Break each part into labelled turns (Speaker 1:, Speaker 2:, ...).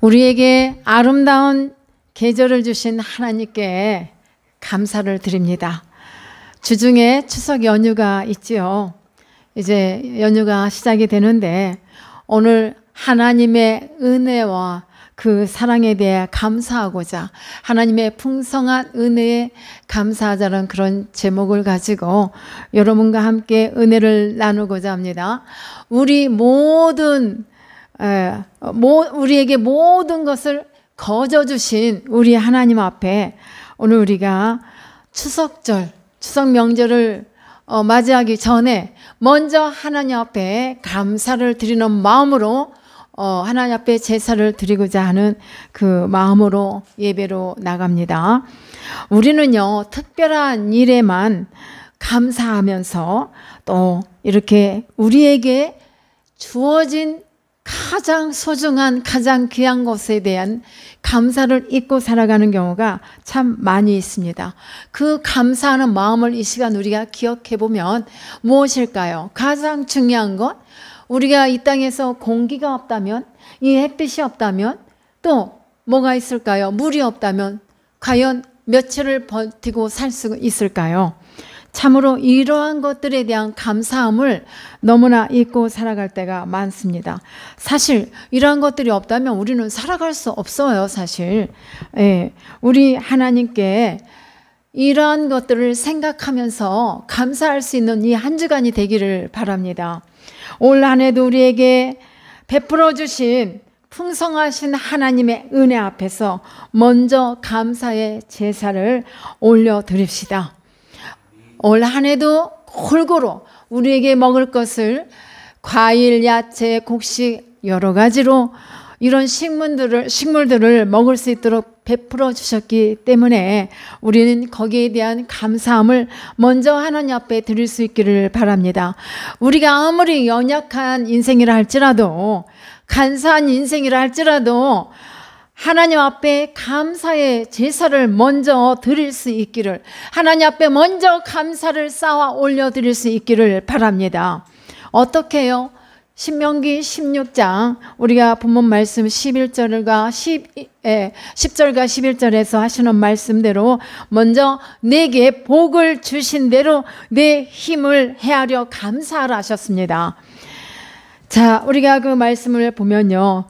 Speaker 1: 우리에게 아름다운 계절을 주신 하나님께 감사를 드립니다. 주중에 추석 연휴가 있지요. 이제 연휴가 시작이 되는데 오늘 하나님의 은혜와 그 사랑에 대해 감사하고자 하나님의 풍성한 은혜에 감사하자는 그런 제목을 가지고 여러분과 함께 은혜를 나누고자 합니다. 우리에게 모든 것을 거저 주신 우리 하나님 앞에 오늘 우리가 추석 명절을 맞이하기 전에 먼저 하나님 앞에 감사를 드리는 마음으로 하나님 앞에 제사를 드리고자 하는 그 마음으로 예배로 나갑니다. 우리는요, 특별한 일에만 감사하면서 또 이렇게 우리에게 주어진 가장 소중한, 가장 귀한 것에 대한 감사를 잊고 살아가는 경우가 참 많이 있습니다. 그 감사하는 마음을 이 시간 우리가 기억해 보면 무엇일까요? 가장 중요한 것, 우리가 이 땅에서 공기가 없다면, 이 햇빛이 없다면, 또 뭐가 있을까요? 물이 없다면 과연 며칠을 버티고 살 수 있을까요? 참으로 이러한 것들에 대한 감사함을 너무나 잊고 살아갈 때가 많습니다. 사실 이러한 것들이 없다면 우리는 살아갈 수 없어요, 사실. 우리 하나님께 이러한 것들을 생각하면서 감사할 수 있는 이 한 주간이 되기를 바랍니다. 올 한 해도 우리에게 베풀어 주신 풍성하신 하나님의 은혜 앞에서 먼저 감사의 제사를 올려드립시다. 올 한 해도 골고루 우리에게 먹을 것을 과일, 야채, 곡식 여러 가지로 이런 식물들을 먹을 수 있도록 베풀어 주셨기 때문에 우리는 거기에 대한 감사함을 먼저 하나님 앞에 드릴 수 있기를 바랍니다. 우리가 아무리 연약한 인생이라 할지라도, 간사한 인생이라 할지라도 하나님 앞에 감사의 제사를 먼저 드릴 수 있기를, 하나님 앞에 먼저 감사를 쌓아 올려드릴 수 있기를 바랍니다. 어떻게 해요? 신명기 16장 우리가 본문 말씀 10절과 11절에서 하시는 말씀대로 먼저 내게 복을 주신 대로 내 힘을 헤아려 감사하라 하셨습니다. 자, 우리가 그 말씀을 보면요,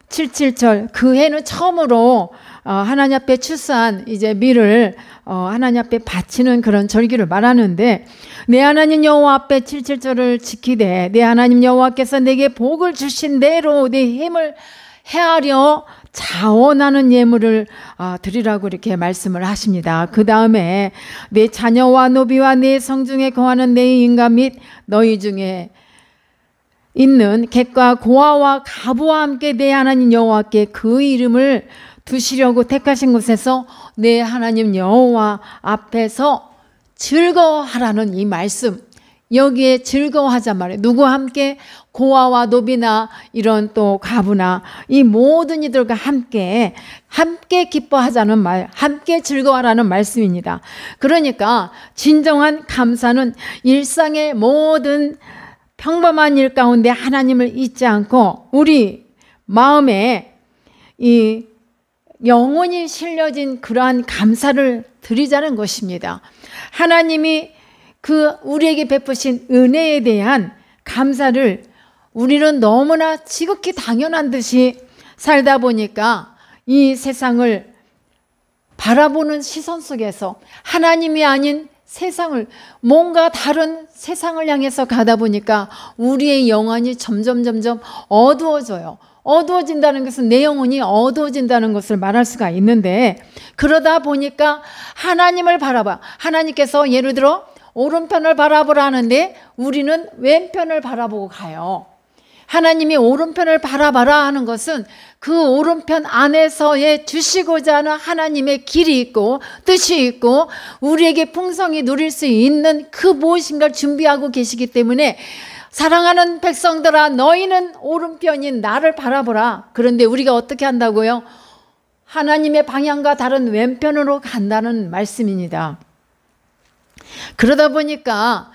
Speaker 1: 77절, 그 해는 처음으로 하나님 앞에 추수한 이제 밀을 하나님 앞에 바치는 그런 절기를 말하는데, 내 하나님 여호와 앞에 77절을 지키되 내 하나님 여호와께서 내게 복을 주신 대로 내 힘을 헤아려 자원하는 예물을 드리라고 이렇게 말씀을 하십니다. 그 다음에 내 자녀와 노비와 내 성중에 거하는 내 인간 및 너희 중에 있는 객과 고아와 가부와 함께 내 하나님 여호와께 그 이름을 두시려고 택하신 곳에서 내 하나님 여호와 앞에서 즐거워하라는 이 말씀, 여기에 즐거워하자 말이에요. 누구와 함께? 고아와 노비나 이런 또 가부나 이 모든 이들과 함께 기뻐하자는 말, 함께 즐거워하라는 말씀입니다. 그러니까 진정한 감사는 일상의 모든 평범한 일 가운데 하나님을 잊지 않고 우리 마음에 이 영혼이 실려진 그러한 감사를 드리자는 것입니다. 하나님이 그 우리에게 베푸신 은혜에 대한 감사를 우리는 너무나 지극히 당연한 듯이 살다 보니까 이 세상을 바라보는 시선 속에서 하나님이 아닌 세상을, 뭔가 다른 세상을 향해서 가다 보니까 우리의 영혼이 점점 어두워져요. 어두워진다는 것은 내 영혼이 어두워진다는 것을 말할 수가 있는데, 그러다 보니까 하나님을 바라봐. 하나님께서 예를 들어 오른편을 바라보라 하는데 우리는 왼편을 바라보고 가요. 하나님이 오른편을 바라봐라 하는 것은 그 오른편 안에서의 주시고자 하는 하나님의 길이 있고 뜻이 있고 우리에게 풍성히 누릴 수 있는 그 무엇인가를 준비하고 계시기 때문에, 사랑하는 백성들아 너희는 오른편인 나를 바라보라. 그런데 우리가 어떻게 한다고요? 하나님의 방향과 다른 왼편으로 간다는 말씀입니다. 그러다 보니까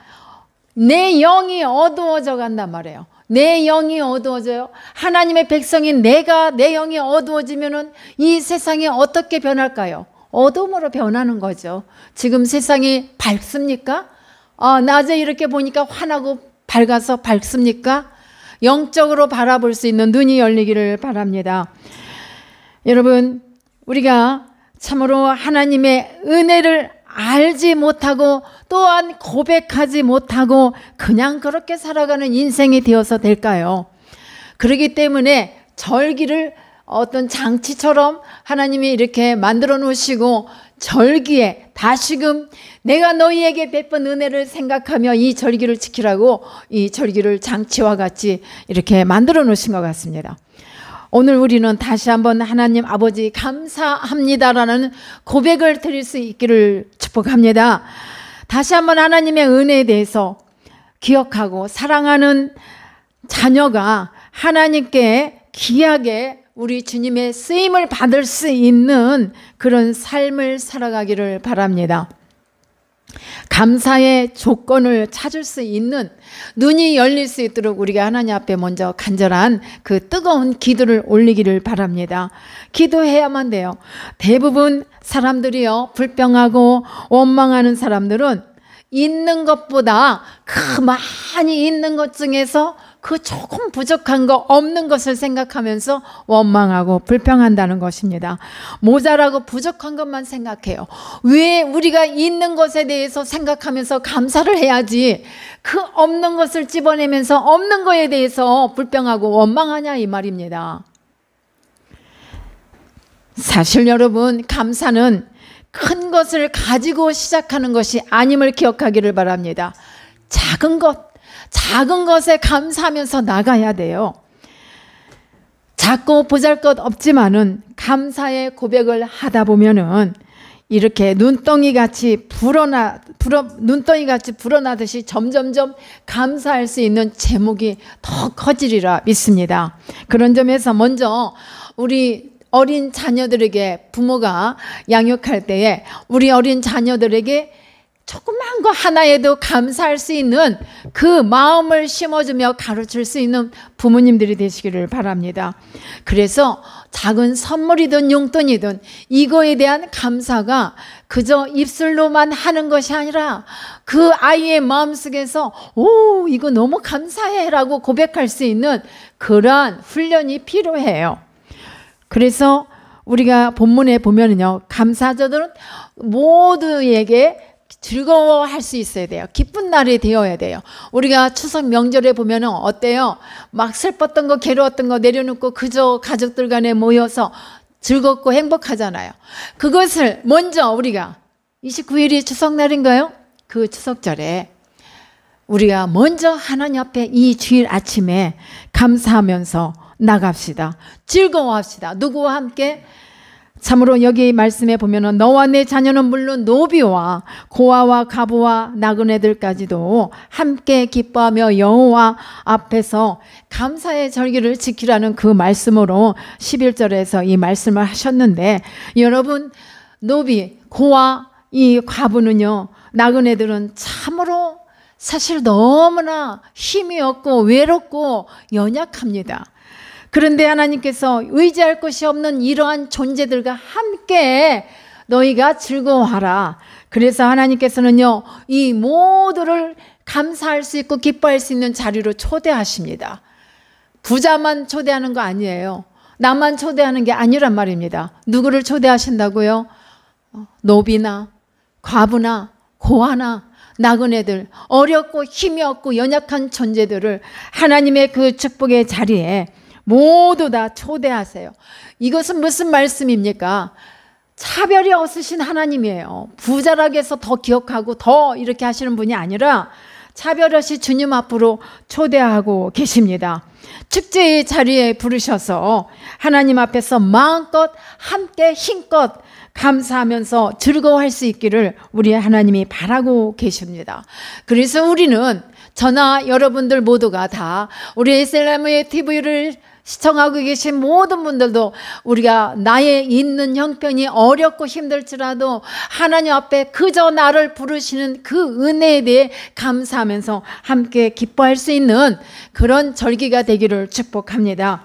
Speaker 1: 내 영이 어두워져 간단 말이에요. 내 영이 어두워져요. 하나님의 백성인 내 영이 어두워지면은 이 세상이 어떻게 변할까요? 어둠으로 변하는 거죠. 지금 세상이 밝습니까? 낮에 이렇게 보니까 환하고 밝아서 밝습니까? 영적으로 바라볼 수 있는 눈이 열리기를 바랍니다. 여러분, 우리가 참으로 하나님의 은혜를 알지 못하고 또한 고백하지 못하고 그냥 그렇게 살아가는 인생이 되어서 될까요? 그렇기 때문에 절기를 어떤 장치처럼 하나님이 이렇게 만들어 놓으시고 절기에 다시금 내가 너희에게 베푼 은혜를 생각하며 이 절기를 지키라고 이 절기를 장치와 같이 이렇게 만들어 놓으신 것 같습니다. 오늘 우리는 다시 한번 하나님 아버지 감사합니다라는 고백을 드릴 수 있기를 축복합니다. 다시 한번 하나님의 은혜에 대해서 기억하고 사랑하는 자녀가 하나님께 귀하게 우리 주님의 쓰임을 받을 수 있는 그런 삶을 살아가기를 바랍니다. 감사의 조건을 찾을 수 있는 눈이 열릴 수 있도록 우리가 하나님 앞에 먼저 간절한 그 뜨거운 기도를 올리기를 바랍니다. 기도해야만 돼요. 대부분 사람들이요, 불평하고 원망하는 사람들은 있는 것보다 그 많이 있는 것 중에서 그 조금 부족한 거 없는 것을 생각하면서 원망하고 불평한다는 것입니다. 모자라고 부족한 것만 생각해요. 왜 우리가 있는 것에 대해서 생각하면서 감사를 해야지 그 없는 것을 집어내면서 없는 것에 대해서 불평하고 원망하냐 이 말입니다. 사실 여러분, 감사는 큰 것을 가지고 시작하는 것이 아님을 기억하기를 바랍니다. 작은 것에 감사하면서 나가야 돼요. 작고 보잘것 없지만은 감사의 고백을 하다 보면은 이렇게 눈덩이같이 불어나듯이 점점점 감사할 수 있는 제목이 더 커지리라 믿습니다. 그런 점에서 먼저 우리 어린 자녀들에게 부모가 양육할 때에 우리 어린 자녀들에게 조그만 거 하나에도 감사할 수 있는 그 마음을 심어주며 가르칠 수 있는 부모님들이 되시기를 바랍니다. 그래서 작은 선물이든 용돈이든 이거에 대한 감사가 그저 입술로만 하는 것이 아니라 그 아이의 마음속에서 오, 이거 너무 감사해 라고 고백할 수 있는 그러한 훈련이 필요해요. 그래서 우리가 본문에 보면은요, 감사자들은 모두에게 즐거워할 수 있어야 돼요. 기쁜 날이 되어야 돼요. 우리가 추석 명절에 보면은 어때요? 막 슬펐던 거 괴로웠던 거 내려놓고 그저 가족들 간에 모여서 즐겁고 행복하잖아요. 그것을 먼저 우리가 29일이 추석날인가요? 그 추석절에 우리가 먼저 하나님 앞에 이 주일 아침에 감사하면서 나갑시다. 즐거워합시다. 누구와 함께? 참으로 여기 말씀에 보면은 너와 내 자녀는 물론 노비와 고아와 가부와 나그네들까지도 함께 기뻐하며 여호와 앞에서 감사의 절기를 지키라는 그 말씀으로 11절에서 이 말씀을 하셨는데, 여러분, 노비, 고아, 이 과부는요, 나그네들은 참으로 사실 너무나 힘이 없고 외롭고 연약합니다. 그런데 하나님께서 의지할 것이 없는 이러한 존재들과 함께 너희가 즐거워하라. 그래서 하나님께서는요, 이 모두를 감사할 수 있고 기뻐할 수 있는 자리로 초대하십니다. 부자만 초대하는 거 아니에요. 나만 초대하는 게 아니란 말입니다. 누구를 초대하신다고요? 노비나 과부나 고아나 나그네들, 어렵고 힘이 없고 연약한 존재들을 하나님의 그 축복의 자리에 모두 다 초대하세요. 이것은 무슨 말씀입니까? 차별이 없으신 하나님이에요. 부자라고 해서 더 기억하고 더 이렇게 하시는 분이 아니라 차별 없이 주님 앞으로 초대하고 계십니다. 축제의 자리에 부르셔서 하나님 앞에서 마음껏 함께 힘껏 감사하면서 즐거워할 수 있기를 우리 하나님이 바라고 계십니다. 그래서 우리는 저나 여러분들 모두가 다 우리 에셀나무의 TV를 시청하고 계신 모든 분들도 우리가 나의 있는 형편이 어렵고 힘들지라도 하나님 앞에 그저 나를 부르시는 그 은혜에 대해 감사하면서 함께 기뻐할 수 있는 그런 절기가 되기를 축복합니다.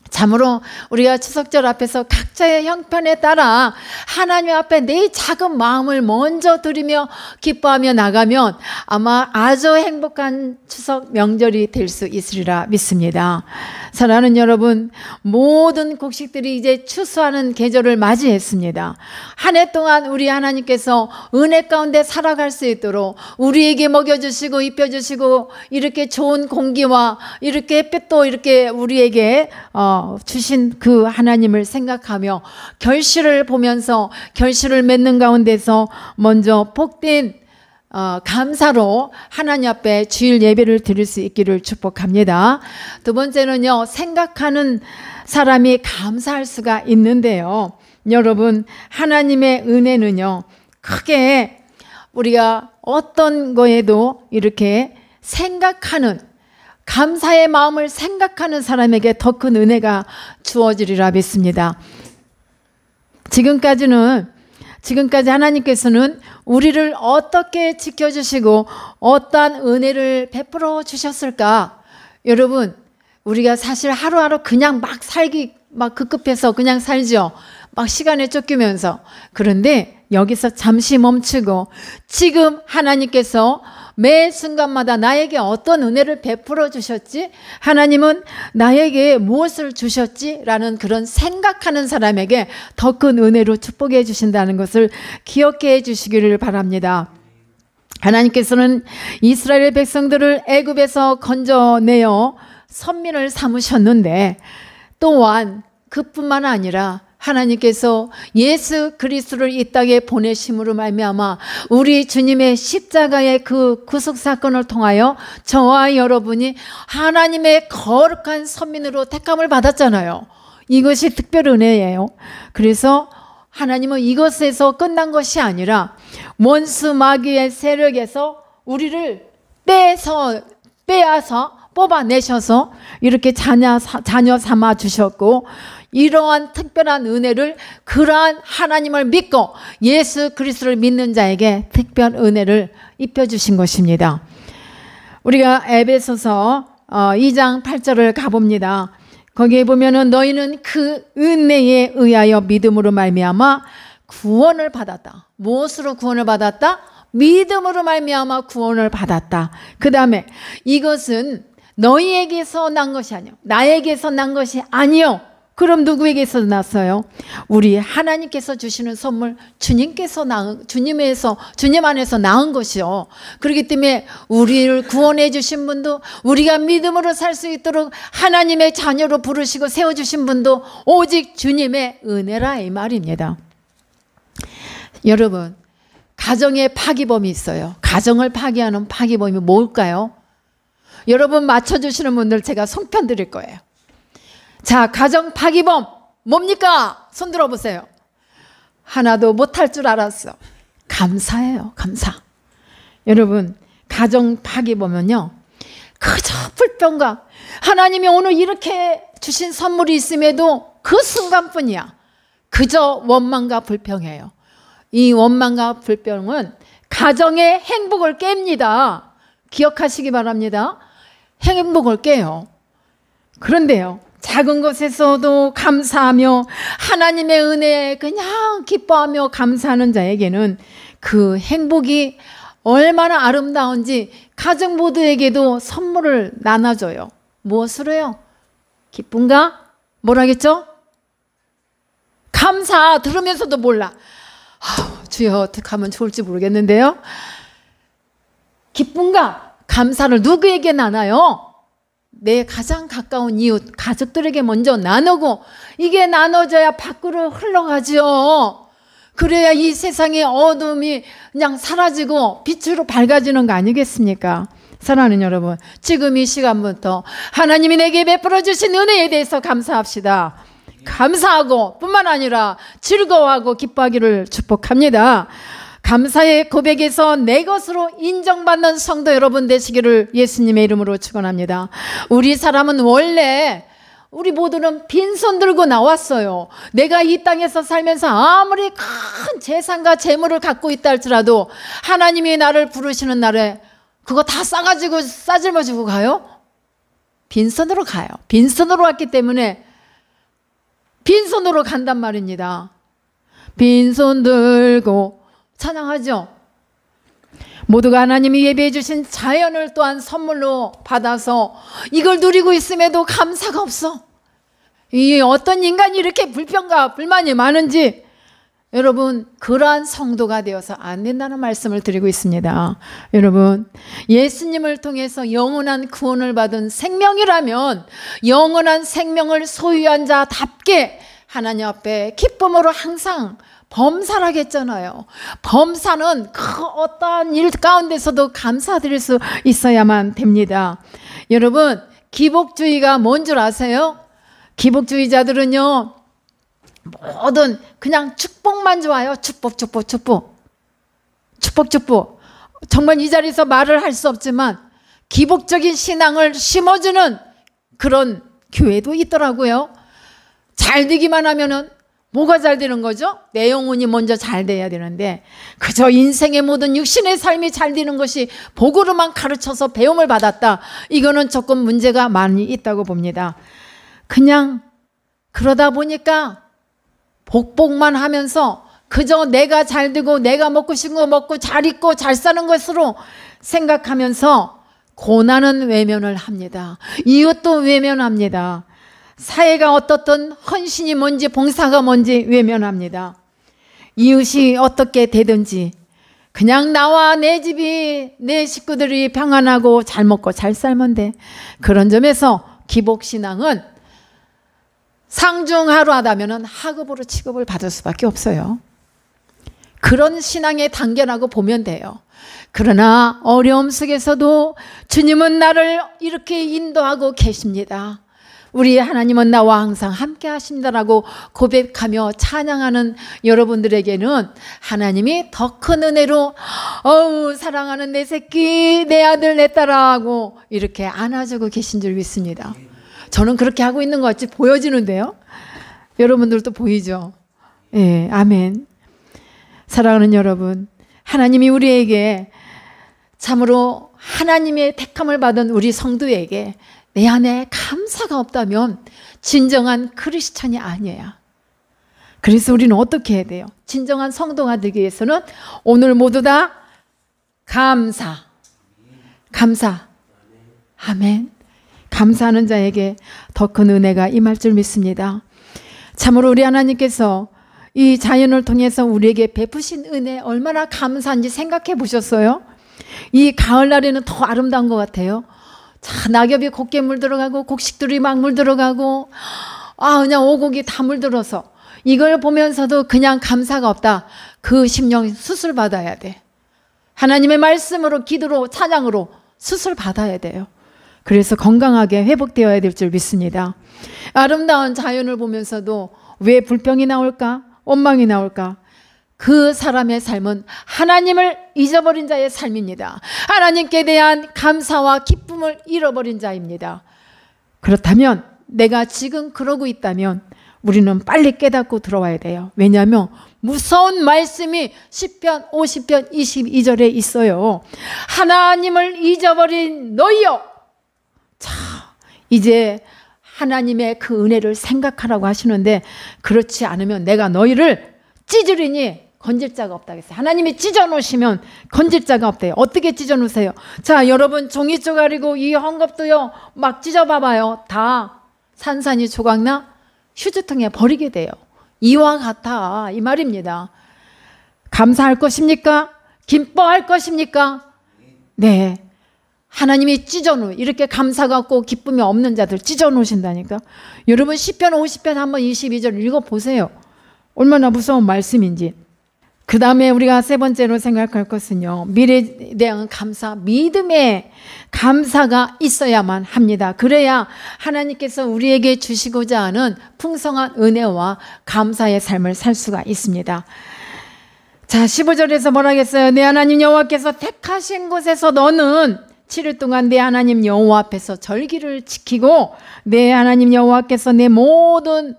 Speaker 1: 참으로 우리가 추석절 앞에서 각자의 형편에 따라 하나님 앞에 내 작은 마음을 먼저 드리며 기뻐하며 나가면 아마 아주 행복한 추석 명절이 될 수 있으리라 믿습니다. 사랑하는 여러분, 모든 곡식들이 이제 추수하는 계절을 맞이했습니다. 한 해 동안 우리 하나님께서 은혜 가운데 살아갈 수 있도록 우리에게 먹여주시고 입혀주시고 이렇게 좋은 공기와 이렇게 햇빛도 이렇게 우리에게 주신 그 하나님을 생각하며 결실을 보면서 결실을 맺는 가운데서 먼저 복된 감사로 하나님 앞에 주일 예배를 드릴 수 있기를 축복합니다. 두 번째는요, 생각하는 사람이 감사할 수가 있는데요. 여러분, 하나님의 은혜는요, 크게 우리가 어떤 거에도 이렇게 생각하는, 감사의 마음을 생각하는 사람에게 더 큰 은혜가 주어지리라 믿습니다. 지금까지 하나님께서는 우리를 어떻게 지켜주시고 어떠한 은혜를 베풀어 주셨을까? 여러분, 우리가 사실 하루하루 그냥 막 살기 막 급급해서 그냥 살죠. 막 시간에 쫓기면서. 그런데 여기서 잠시 멈추고 지금 하나님께서 매 순간마다 나에게 어떤 은혜를 베풀어 주셨지? 하나님은 나에게 무엇을 주셨지? 라는 그런 생각하는 사람에게 더 큰 은혜로 축복해 주신다는 것을 기억해 주시기를 바랍니다. 하나님께서는 이스라엘 백성들을 애굽에서 건져내어 선민을 삼으셨는데 또한 그뿐만 아니라 하나님께서 예수 그리스도를 이 땅에 보내심으로 말미암아 우리 주님의 십자가의 그 구속 사건을 통하여 저와 여러분이 하나님의 거룩한 선민으로 택함을 받았잖아요. 이것이 특별 은혜예요. 그래서 하나님은 이것에서 끝난 것이 아니라 원수 마귀의 세력에서 우리를 빼앗아 뽑아내셔서 이렇게 자녀 삼아 주셨고, 이러한 특별한 은혜를 그러한 하나님을 믿고 예수 그리스도를 믿는 자에게 특별 은혜를 입혀주신 것입니다. 우리가 에베소서 2장 8절을 가봅니다. 거기에 보면은 너희는 그 은혜에 의하여 믿음으로 말미암아 구원을 받았다. 무엇으로 구원을 받았다? 믿음으로 말미암아 구원을 받았다. 그 다음에 이것은 너희에게서 난 것이 아니요, 나에게서 난 것이 아니요. 그럼 누구에게서 났어요? 우리 하나님께서 주시는 선물, 주님 안에서 낳은 것이요. 그렇기 때문에 우리를 구원해 주신 분도, 우리가 믿음으로 살 수 있도록 하나님의 자녀로 부르시고 세워주신 분도 오직 주님의 은혜라 이 말입니다. 여러분, 가정에 파기범이 있어요. 가정을 파괴하는 파기범이 뭘까요? 여러분 맞춰주시는 분들 제가 송편 드릴 거예요. 자, 가정 파기범 뭡니까? 손 들어보세요. 하나도 못할 줄 알았어. 감사예요. 감사. 여러분, 가정 파기범은요, 그저 불평과 하나님이 오늘 이렇게 주신 선물이 있음에도 그 순간뿐이야. 그저 원망과 불평이에요. 이 원망과 불평은 가정의 행복을 깹니다. 기억하시기 바랍니다. 행복을 깨요. 그런데요, 작은 것에서도 감사하며 하나님의 은혜에 그냥 기뻐하며 감사하는 자에게는 그 행복이 얼마나 아름다운지 가정 모두에게도 선물을 나눠줘요. 무엇으로요? 기쁨과 뭐라겠죠? 감사. 들으면서도 몰라. 주여 어떻게 하면 좋을지 모르겠는데요. 기쁨과 감사를 누구에게 나눠요? 내 가장 가까운 이웃, 가족들에게 먼저 나누고, 이게 나눠져야 밖으로 흘러가죠. 그래야 이 세상의 어둠이 그냥 사라지고 빛으로 밝아지는 거 아니겠습니까? 사랑하는 여러분, 지금 이 시간부터 하나님이 내게 베풀어 주신 은혜에 대해서 감사합시다. 감사하고 뿐만 아니라 즐거워하고 기뻐하기를 축복합니다. 감사의 고백에서 내 것으로 인정받는 성도 여러분 되시기를 예수님의 이름으로 축원합니다. 우리 사람은 원래 우리 모두는 빈손 들고 나왔어요. 내가 이 땅에서 살면서 아무리 큰 재산과 재물을 갖고 있다 할지라도 하나님이 나를 부르시는 날에 그거 다 싸가지고 싸질머지고 가요? 빈손으로 가요. 빈손으로 왔기 때문에 빈손으로 간단 말입니다. 빈손 들고 찬양하죠. 모두가 하나님이 예배해 주신 자연을 또한 선물로 받아서 이걸 누리고 있음에도 감사가 없어. 이 어떤 인간이 이렇게 불평과 불만이 많은지 여러분, 그러한 성도가 되어서 안 된다는 말씀을 드리고 있습니다. 여러분, 예수님을 통해서 영원한 구원을 받은 생명이라면 영원한 생명을 소유한 자답게 하나님 앞에 기쁨으로 항상 범사하겠잖아요. 범사는 그 어떠한 일 가운데서도 감사드릴 수 있어야만 됩니다. 여러분, 기복주의가 뭔 줄 아세요? 기복주의자들은요, 모든 그냥 축복만 좋아요. 축복. 정말 이 자리에서 말을 할 수 없지만 기복적인 신앙을 심어주는 그런 교회도 있더라고요. 잘 되기만 하면은 뭐가 잘 되는 거죠? 내 영혼이 먼저 잘 돼야 되는데 그저 인생의 모든 육신의 삶이 잘 되는 것이 복으로만 가르쳐서 배움을 받았다. 이거는 조금 문제가 많이 있다고 봅니다. 그냥 그러다 보니까 복만 하면서 그저 내가 잘 되고 내가 먹고 싶은 거 먹고 잘 입고 잘 사는 것으로 생각하면서 고난은 외면을 합니다. 이웃도 외면합니다. 사회가 어떻든 헌신이 뭔지 봉사가 뭔지 외면합니다. 이웃이 어떻게 되든지 그냥 나와 내 집이 내 식구들이 평안하고 잘 먹고 잘 살면 돼. 그런 점에서 기복신앙은 상중하루하다면 하급으로 취급을 받을 수밖에 없어요. 그런 신앙의 단계라고 보면 돼요. 그러나 어려움 속에서도 주님은 나를 이렇게 인도하고 계십니다. 우리 하나님은 나와 항상 함께 하신다라고 고백하며 찬양하는 여러분들에게는 하나님이 더 큰 은혜로 사랑하는 내 새끼 내 아들 내 딸하고 이렇게 안아주고 계신 줄 믿습니다. 저는 그렇게 하고 있는 것 같이 보여지는데요. 여러분들도 보이죠? 예, 아멘. 사랑하는 여러분, 하나님이 우리에게 참으로 하나님의 택함을 받은 우리 성도에게 내 안에 감사가 없다면 진정한 크리스찬이 아니에요. 그래서 우리는 어떻게 해야 돼요? 진정한 성도가 되기 위해서는 오늘 모두 다 감사. 아멘. 감사하는 자에게 더 큰 은혜가 임할 줄 믿습니다. 참으로 우리 하나님께서 이 자연을 통해서 우리에게 베푸신 은혜 얼마나 감사한지 생각해 보셨어요? 이 가을날에는 더 아름다운 것 같아요. 자, 낙엽이 곱게 물들어가고 곡식들이 막 물들어가고 그냥 오곡이 다 물들어서 이걸 보면서도 그냥 감사가 없다. 그 심령 수술 받아야 돼. 하나님의 말씀으로 기도로 찬양으로 수술 받아야 돼요. 그래서 건강하게 회복되어야 될 줄 믿습니다. 아름다운 자연을 보면서도 왜 불평이 나올까? 원망이 나올까? 그 사람의 삶은 하나님을 잊어버린 자의 삶입니다. 하나님께 대한 감사와 기쁨을 잃어버린 자입니다. 그렇다면 내가 지금 그러고 있다면 우리는 빨리 깨닫고 들어와야 돼요. 왜냐하면 무서운 말씀이 시편 50편 22절에 있어요. 하나님을 잊어버린 너희여, 자, 이제 하나님의 그 은혜를 생각하라고 하시는데 그렇지 않으면 내가 너희를 찢으리니 건질 자가 없다 그랬어요. 하나님이 찢어놓으시면 건질 자가 없대요. 어떻게 찢어놓으세요? 자, 여러분 종이 쪼가리고 이 헝겊도요 막 찢어봐봐요. 다 산산이 조각나 휴지통에 버리게 돼요. 이와 같아 이 말입니다. 감사할 것입니까? 기뻐할 것입니까? 네. 하나님이 찢어놓으 이렇게 감사가 없고 기쁨이 없는 자들 찢어놓으신다니까. 여러분 시편 50편 한번 22절 읽어보세요. 얼마나 무서운 말씀인지. 그 다음에 우리가 세 번째로 생각할 것은요, 미래에 대한 감사, 믿음의 감사가 있어야만 합니다. 그래야 하나님께서 우리에게 주시고자 하는 풍성한 은혜와 감사의 삶을 살 수가 있습니다. 자, 15절에서 뭐라 하겠어요? 내 하나님 여호와께서 택하신 곳에서 너는 7일 동안 내 하나님 여호와 앞에서 절기를 지키고 내 하나님 여호와께서 내 모든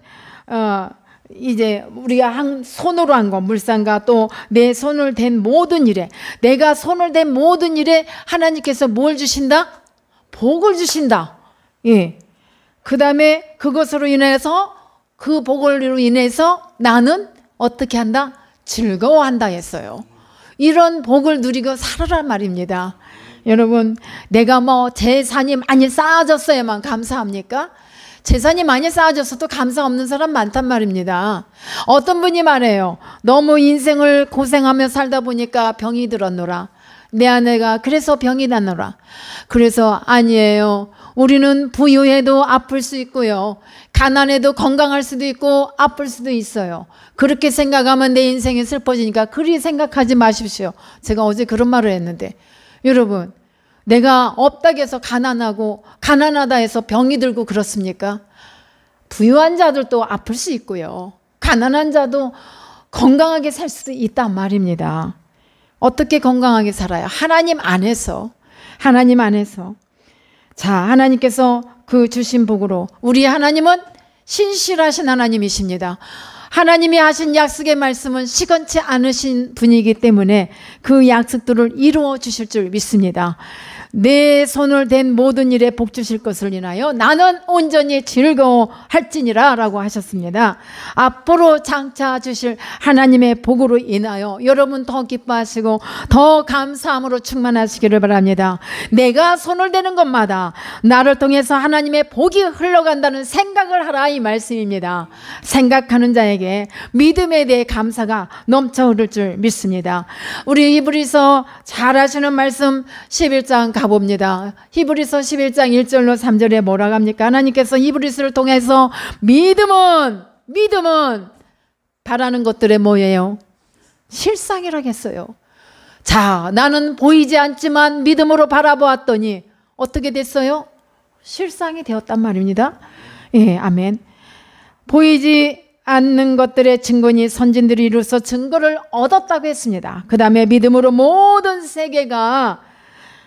Speaker 1: 이제 우리가 손으로 한 거, 물상과 또 내 손을 댄 모든 일에, 내가 손을 댄 모든 일에 하나님께서 뭘 주신다? 복을 주신다. 예. 그 다음에 그것으로 인해서, 그 복으로 인해서 나는 어떻게 한다? 즐거워한다 했어요. 이런 복을 누리고 살아란 말입니다. 여러분, 내가 뭐 재산이 많이 쌓아졌어야만 감사합니까? 재산이 많이 쌓아졌어도 감사 없는 사람 많단 말입니다. 어떤 분이 말해요. 너무 인생을 고생하며 살다 보니까 병이 들었노라. 내 아내가 그래서 병이 났노라. 그래서 아니에요. 우리는 부유해도 아플 수 있고요. 가난해도 건강할 수도 있고 아플 수도 있어요. 그렇게 생각하면 내 인생이 슬퍼지니까 그리 생각하지 마십시오. 제가 어제 그런 말을 했는데, 여러분, 내가 없다고 해서 가난하고 가난하다 해서 병이 들고 그렇습니까? 부유한 자들도 아플 수 있고요. 가난한 자도 건강하게 살 수도 있단 말입니다. 어떻게 건강하게 살아요? 하나님 안에서. 하나님 안에서. 자, 하나님께서 그 주신 복으로, 우리 하나님은 신실하신 하나님이십니다. 하나님이 하신 약속의 말씀은 시건치 않으신 분이기 때문에 그 약속들을 이루어 주실 줄 믿습니다. 내 손을 댄 모든 일에 복 주실 것을 인하여 나는 온전히 즐거워할지니라 라고 하셨습니다. 앞으로 장차 주실 하나님의 복으로 인하여 여러분 더 기뻐하시고 더 감사함으로 충만하시기를 바랍니다. 내가 손을 대는 것마다 나를 통해서 하나님의 복이 흘러간다는 생각을 하라, 이 말씀입니다. 생각하는 자에게 믿음에 대해 감사가 넘쳐 흐를 줄 믿습니다. 우리 히브리서 잘 아시는 말씀 11장 가봅니다. 히브리서 11장 1절로 3절에 뭐라고 합니까? 하나님께서 히브리서를 통해서 믿음은 바라는 것들의 뭐예요? 실상이라고 했어요. 자, 나는 보이지 않지만 믿음으로 바라보았더니 어떻게 됐어요? 실상이 되었단 말입니다. 예, 아멘. 보이지 않는 것들의 증거니 선진들이 이루어서 증거를 얻었다고 했습니다. 그 다음에 믿음으로 모든 세계가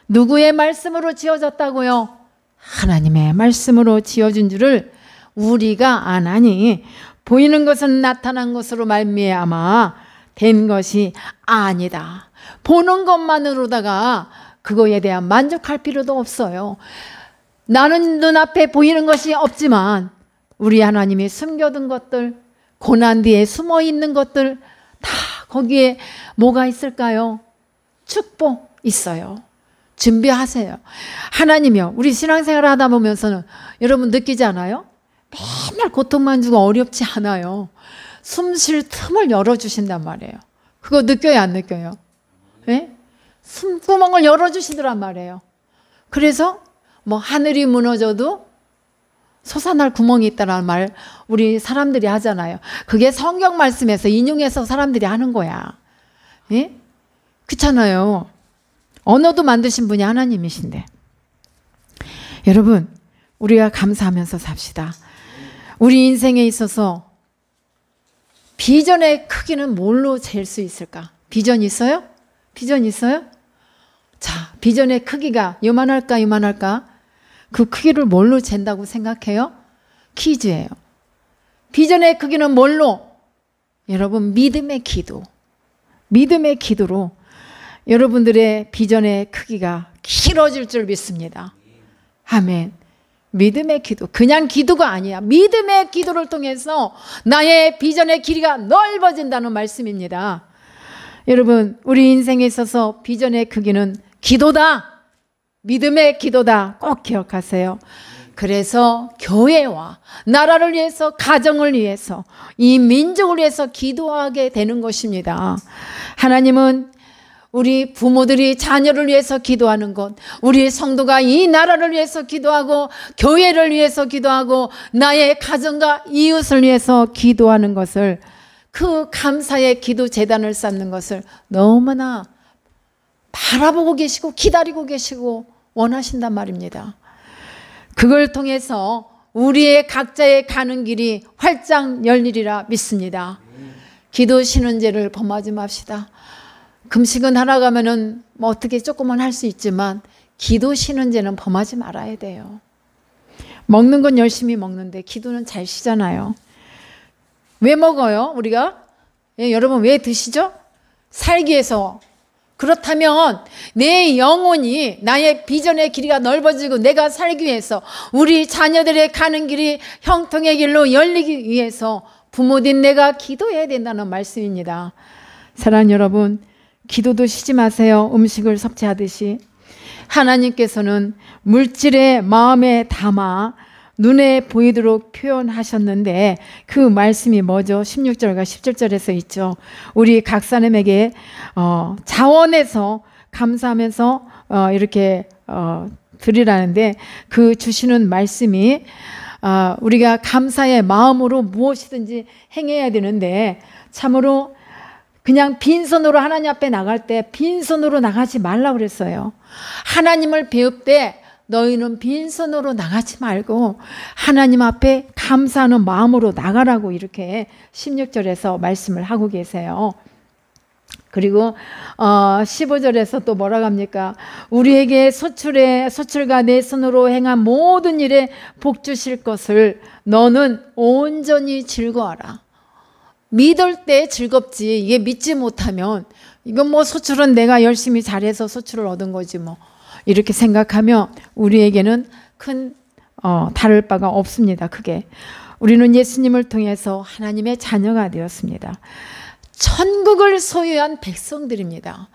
Speaker 1: 누구의 말씀으로 지어졌다고요? 하나님의 말씀으로 지어진 줄을 우리가 아나니 보이는 것은 나타난 것으로 말미암아 된 것이 아니다. 보는 것만으로다가 그거에 대한 만족할 필요도 없어요. 나는 눈앞에 보이는 것이 없지만 우리 하나님이 숨겨둔 것들, 고난 뒤에 숨어 있는 것들, 다 거기에 뭐가 있을까요? 축복 있어요. 준비하세요. 하나님이요, 우리 신앙생활을 하다 보면서는 여러분 느끼지 않아요? 맨날 고통만 주고 어렵지 않아요. 숨 쉴 틈을 열어주신단 말이에요. 그거 느껴요, 안 느껴요? 네? 숨구멍을 열어주시더란 말이에요. 그래서 뭐 하늘이 무너져도 솟아날 구멍이 있다는 말 우리 사람들이 하잖아요. 그게 성경 말씀에서 인용해서 사람들이 하는 거야. 예? 그렇잖아요. 언어도 만드신 분이 하나님이신데. 여러분, 우리가 감사하면서 삽시다. 우리 인생에 있어서 비전의 크기는 뭘로 잴 수 있을까? 비전 있어요? 비전 있어요? 자, 비전의 크기가 요만할까 요만할까? 그 크기를 뭘로 잰다고 생각해요? 퀴즈예요. 비전의 크기는 뭘로? 여러분, 믿음의 기도. 믿음의 기도로 여러분들의 비전의 크기가 길어질 줄 믿습니다. 아멘. 믿음의 기도. 그냥 기도가 아니야. 믿음의 기도를 통해서 나의 비전의 길이가 넓어진다는 말씀입니다. 여러분, 우리 인생에 있어서 비전의 크기는 기도다. 믿음의 기도다. 꼭 기억하세요. 그래서 교회와 나라를 위해서, 가정을 위해서, 이 민족을 위해서 기도하게 되는 것입니다. 하나님은 우리 부모들이 자녀를 위해서 기도하는 것, 우리 성도가 이 나라를 위해서 기도하고 교회를 위해서 기도하고 나의 가정과 이웃을 위해서 기도하는 것을, 그 감사의 기도 제단을 쌓는 것을 너무나 바라보고 계시고 기다리고 계시고 원하신단 말입니다. 그걸 통해서 우리의 각자의 가는 길이 활짝 열리리라 믿습니다. 기도 신은제를 범하지 맙시다. 금식은 하러 가면은 뭐 어떻게 조금은 할 수 있지만 기도 쉬는 죄는 범하지 말아야 돼요. 먹는 건 열심히 먹는데 기도는 잘 쉬잖아요. 왜 먹어요? 우리가? 예, 여러분 왜 드시죠? 살기 위해서. 그렇다면 내 영혼이 나의 비전의 길이가 넓어지고 내가 살기 위해서 우리 자녀들의 가는 길이 형통의 길로 열리기 위해서 부모된 내가 기도해야 된다는 말씀입니다. 사랑하는 여러분, 기도도 쉬지 마세요. 음식을 섭취하듯이. 하나님께서는 물질의 마음에 담아 눈에 보이도록 표현하셨는데 그 말씀이 뭐죠? 16절과 17절에서 있죠. 우리 각 사람에게 자원해서 감사하면서 이렇게 드리라는데 그 주시는 말씀이 우리가 감사의 마음으로 무엇이든지 행해야 되는데 참으로 그냥 빈손으로 하나님 앞에 나갈 때 빈손으로 나가지 말라고 그랬어요. 하나님을 배울 때 너희는 빈손으로 나가지 말고 하나님 앞에 감사하는 마음으로 나가라고 이렇게 16절에서 말씀을 하고 계세요. 그리고 15절에서 또 뭐라고 합니까? 우리에게 소출과 내 손으로 행한 모든 일에 복 주실 것을 너는 온전히 즐거워하라. 믿을 때 즐겁지. 이게 믿지 못하면 이건 뭐 소출은 내가 열심히 잘해서 소출을 얻은 거지 뭐 이렇게 생각하면 우리에게는 큰 다를 바가 없습니다. 크게 우리는 예수님을 통해서 하나님의 자녀가 되었습니다. 천국을 소유한 백성들입니다.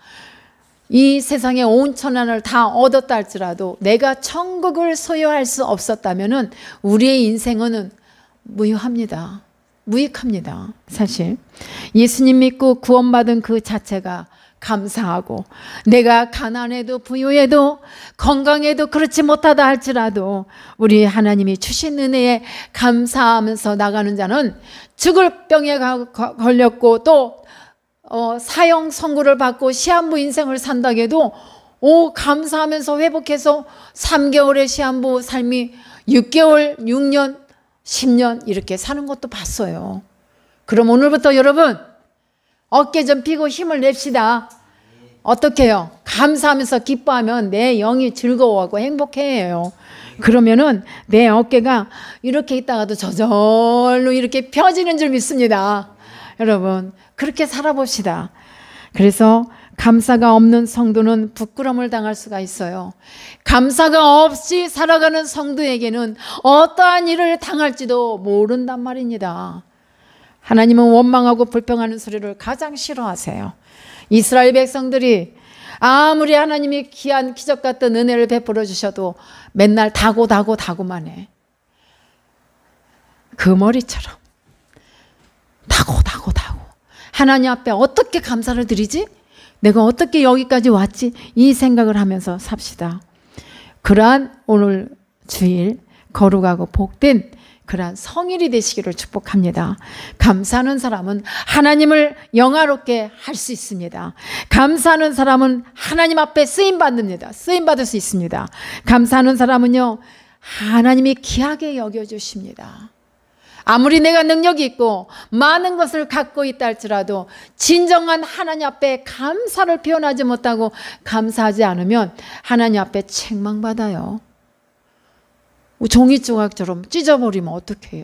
Speaker 1: 이 세상에 온 천하를 다 얻었다 할지라도 내가 천국을 소유할 수 없었다면 우리의 인생은 무유합니다. 무익합니다. 사실 예수님 믿고 구원받은 그 자체가 감사하고 내가 가난해도 부유해도 건강해도 그렇지 못하다 할지라도 우리 하나님이 주신 은혜에 감사하면서 나가는 자는 죽을 병에 걸렸고 또 사형 선고를 받고 시한부 인생을 산다고 해도 감사하면서 회복해서 3개월의 시한부 삶이 6개월, 6년, 10년 이렇게 사는 것도 봤어요. 그럼 오늘부터 여러분 어깨 좀 펴고 힘을 냅시다. 어떻게 해요? 감사하면서 기뻐하면 내 영이 즐거워하고 행복해요. 그러면은 내 어깨가 이렇게 있다가도 저절로 이렇게 펴지는 줄 믿습니다. 여러분 그렇게 살아봅시다. 그래서 감사가 없는 성도는 부끄러움을 당할 수가 있어요. 감사가 없이 살아가는 성도에게는 어떠한 일을 당할지도 모른단 말입니다. 하나님은 원망하고 불평하는 소리를 가장 싫어하세요. 이스라엘 백성들이 아무리 하나님이 귀한 기적 같은 은혜를 베풀어 주셔도 맨날 다고만 해. 그 머리처럼 다고 하나님 앞에 어떻게 감사를 드리지? 내가 어떻게 여기까지 왔지? 이 생각을 하면서 삽시다. 그러한 오늘 주일 거룩하고 복된 그러한 성일이 되시기를 축복합니다. 감사하는 사람은 하나님을 영화롭게 할 수 있습니다. 감사하는 사람은 하나님 앞에 쓰임받습니다. 쓰임받을 수 있습니다. 감사하는 사람은요 하나님이 귀하게 여겨주십니다. 아무리 내가 능력이 있고 많은 것을 갖고 있다 할지라도 진정한 하나님 앞에 감사를 표현하지 못하고 감사하지 않으면 하나님 앞에 책망받아요. 종이 조각처럼 찢어버리면 어떻게 해요?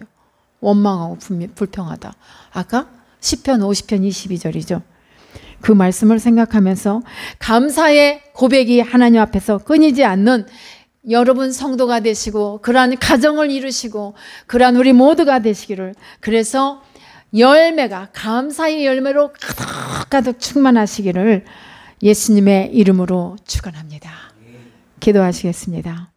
Speaker 1: 원망하고 불평하다. 아까 시편 50편 22절이죠. 그 말씀을 생각하면서 감사의 고백이 하나님 앞에서 끊이지 않는 여러분 성도가 되시고 그러한 가정을 이루시고 그러한 우리 모두가 되시기를, 그래서 열매가 감사의 열매로 가득 충만하시기를 예수님의 이름으로 축원합니다. 기도하시겠습니다.